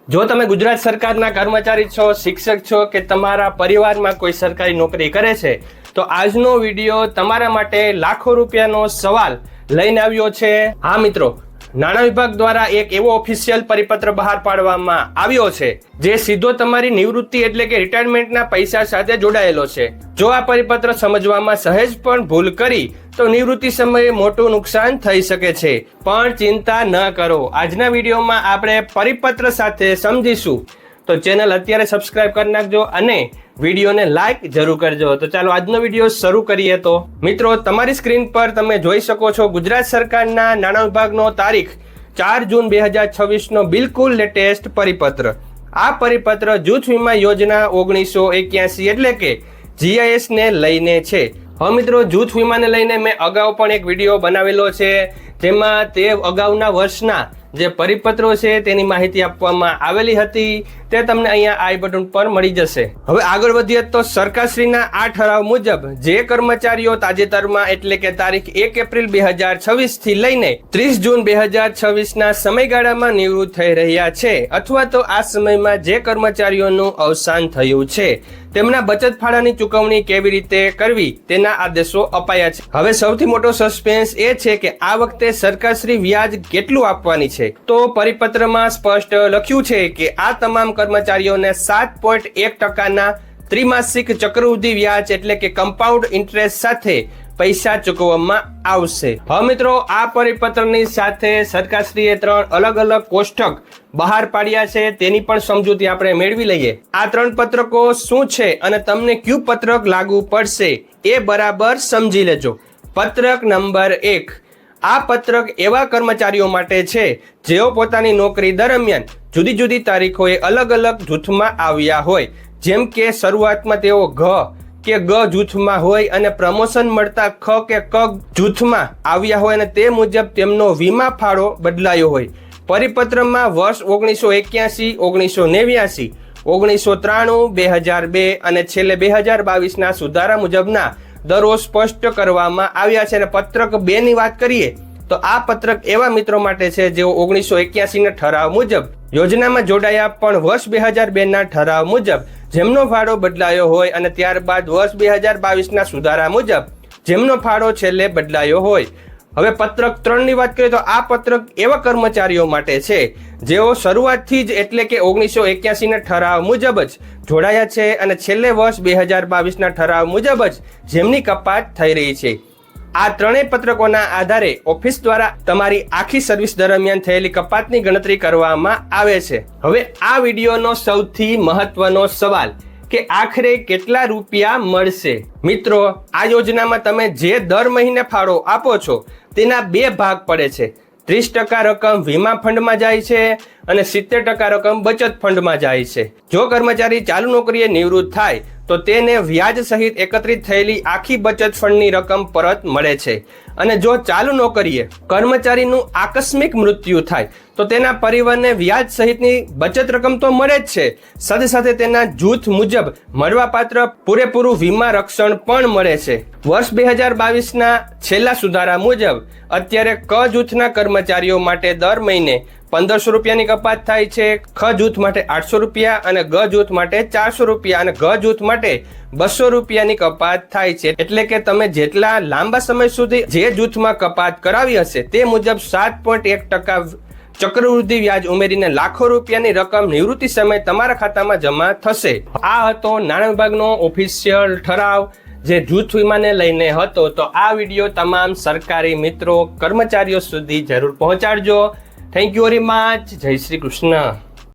જો તમે ગુજરાત સરકારના કર્મચારી છો, શિક્ષક છો કે તમારા પરિવારમાં કોઈ સરકારી નોકરી કરે છે તો આજનો વિડીયો તમારા માટે લાખો રૂપિયાનો સવાલ લઈને આવ્યો છે। હા મિત્રો, નાણાં વિભાગ દ્વારા એક એવો ઓફિશિયલ પરિપત્ર બહાર પાડવામાં આવ્યો છે જે સીધો તમારી નિવૃત્તિ એટલે કે રિટાયરમેન્ટના પૈસા સાથે જોડાયેલો છે। જો આ પરિપત્ર સમજવામાં સહેજ પણ ભૂલ કરી તો નિવૃત્તિ સમયે મોટું નુકસાન થઈ શકે છે, પણ ચિંતા ન કરો। આજના વિડીયોમાં આપણે પરિપત્ર સાથે સમજીશું, તો ચેનલ અત્યારે સબસ્ક્રાઇબ કરી નાખજો અને વિડીયોને લાઈક જરૂર કરજો। તો ચાલો આજનો વિડીયો શરૂ કરીએ। તો મિત્રો, તમારી સ્ક્રીન પર તમે જોઈ શકો છો ગુજરાત સરકારના નાણાં વિભાગનો તારીખ 4 જૂન 2026 નો બિલકુલ લેટેસ્ટ પરિપત્ર। આ પરિપત્ર જૂથ વીમા યોજના 1981 એટલે કે GIS ને લઈને છે। હવે મિત્રો, જૂથ વીમાને લઈને મેં અગાઉ પણ એક વિડીયો બનાવેલો છે જેમાં તે અગાઉના વર્ષના જે પરિપત્રો છે તેની માહિતી આપવામાં આવેલી હતી, તે તમને અહીંયા આઈ બટન પર મળી જશે। હવે આગળ વધીએ તો સરકારશ્રીના આ ઠરાવ મુજબ જે કર્મચારીઓ તાજેતરમાં એટલે કે તારીખ 1 એપ્રિલ 2026 થી લઈને 30 જૂન 2026 ના સમયગાળામાં નિવૃત્ત થઈ રહ્યા છે અથવા તો આ સમયમાં જે કર્મચારીઓનું અવસાન થયું છે તેમના બચત ફાળાની ચૂકવણી કેવી રીતે કરવી તેના આદેશો અપાયા છે। હવે સૌથી મોટો સસ્પેન્સ એ છે કે આ વખતે સરકારશ્રી વ્યાજ કેટલું આપવાની છે। તો પરિપત્રમાં સ્પષ્ટ લખ્યું છે કે આ તમામ કર્મચારીઓને 7.1% ત્રિમાસિક ચક્રવૃદ્ધિ વ્યાજ એટલે કે કમ્પાઉન્ડ ઇન્ટરેસ્ટ સાથે પૈસા ચૂકવવામાં આવશે। હવે મિત્રો, આ પરિપત્રની સાથે સરકારશ્રીએ 3 અલગ અલગ કોષ્ટક બહાર પાડ્યા છે, તેની પણ સમજૂતી આપણે મેળવી લઈએ। આ 3 પત્રકો શું છે અને તમને કયું પત્રક લાગુ પડશે એ બરાબર સમજી લેજો। પત્રક નંબર 1, આ પત્રક એવા કર્મચારીઓ માટે છે જેઓ પોતાની નોકરી દરમિયાન જુદી જુદી તારીખોએ અલગ અલગ જૂથમાં આવ્યા હોય, જેમ કે શરૂઆતમાં તેઓ ઘ કે ગ જૂથમાં હોય અને પ્રમોશન મળતા ખ કે ક જૂથમાં આવ્યા હોય અને તે મુજબ તેમનો વીમા ફાળો બદલાયો હોય। પરિપત્રમાં વર્ષ 1981, 1989, 1993, 2002 અને છેલ્લે 2022 ના સુધારા મુજબના દરો સ્પષ્ટ કરવામાં આવ્યા છે। અને પત્રક 2 ની વાત કરીએ તો આ પત્રક એવા મિત્રો માટે છે જેઓ 1981 ના ઠરાવ મુજબ યોજનામાં જોડાયા પણ વર્ષ 2002 ના ઠરાવ મુજબ જેમનો ફાળો બદલાયો હોય અને ત્યારબાદ વર્ષ 2022 ના સુધારા મુજબ જેમનો ફાળો છેલ્લે બદલાયો હોય। હવે પત્રક 3 ની વાત કરીએ તો આ પત્રક એવા કર્મચારીઓ માટે છે જેઓ શરૂઆતથી જ એટલે કે 1981 ના ઠરાવ મુજબ જ જોડાયા છે અને છેલ્લે વર્ષ 2022 ના ઠરાવ મુજબ જ જેમની કપાત થઈ રહી છે। આ ત્રણેય પત્રકોના આધારે ઓફિસ દ્વારા તમારી આખી સર્વિસ દરમિયાન થયેલી કપાતની ગણતરી કરવામાં આવે છે। હવે આ વિડીયોનો સૌથી મહત્વનો સવાલ કે આખરે કેટલા રૂપિયા મળશે। મિત્રો, આ યોજનામાં તમે જે દર મહિને ફાળો આપો છો તેના 2 ભાગ પડે છે। 30% રકમ વીમા ફંડમાં જાય છે અને 70% રકમ બચત ફંડમાં જાય છે। જો કર્મચારી ચાલુ નોકરીએ નિવૃત્ત થાય તો તેને વ્યાજ સહિત એકત્રિત થયેલી આખી બચત ફંડની રકમ પરત મળે છે અને જો ચાલુ નોકરીએ કર્મચારીનું આકસ્મિક મૃત્યુ થાય તો તેના પરિવારને વ્યાજ સહિતની બચત રકમ તો મળે જ છે, સાથે સાથે તેના જૂથ મુજબ મળવાપાત્ર પૂરેપૂરું વીમા રક્ષણ પણ મળે છે। વર્ષ 2022 ના છેલ્લા સુધારા મુજબ અત્યારે ક જૂથના કર્મચારીઓ માટે દર મહિને 1500 રૂપિયાની કપાત થાય છે, ખ જૂથ માટે 800 રૂપિયા અને ગ જૂથ માટે 400 રૂપિયા અને ઘ જૂથ માટે 200 રૂપિયાની કપાત થાય છે। એટલે કે તમે જેટલા લાંબા સમય સુધી જે જૂથમાં કપાત કરાવી હશે તે મુજબ 7.1% ચક્રવૃદ્ધિ વ્યાજ ઉમેરીને લાખો રૂપિયાની રકમ નિવૃત્તિ સમયે તમારા ખાતામાં જમા થશે। આ હતો નાણાં વિભાગનો ઓફિશિયલ ઠરાવ જે જૂથ વીમાને લઈને હતો। તો આ વિડીયો તમામ સરકારી મિત્રો, કર્મચારીઓ સુધી જરૂર પહોંચાડજો। Thank you very much. જય શ્રી કૃષ્ણ।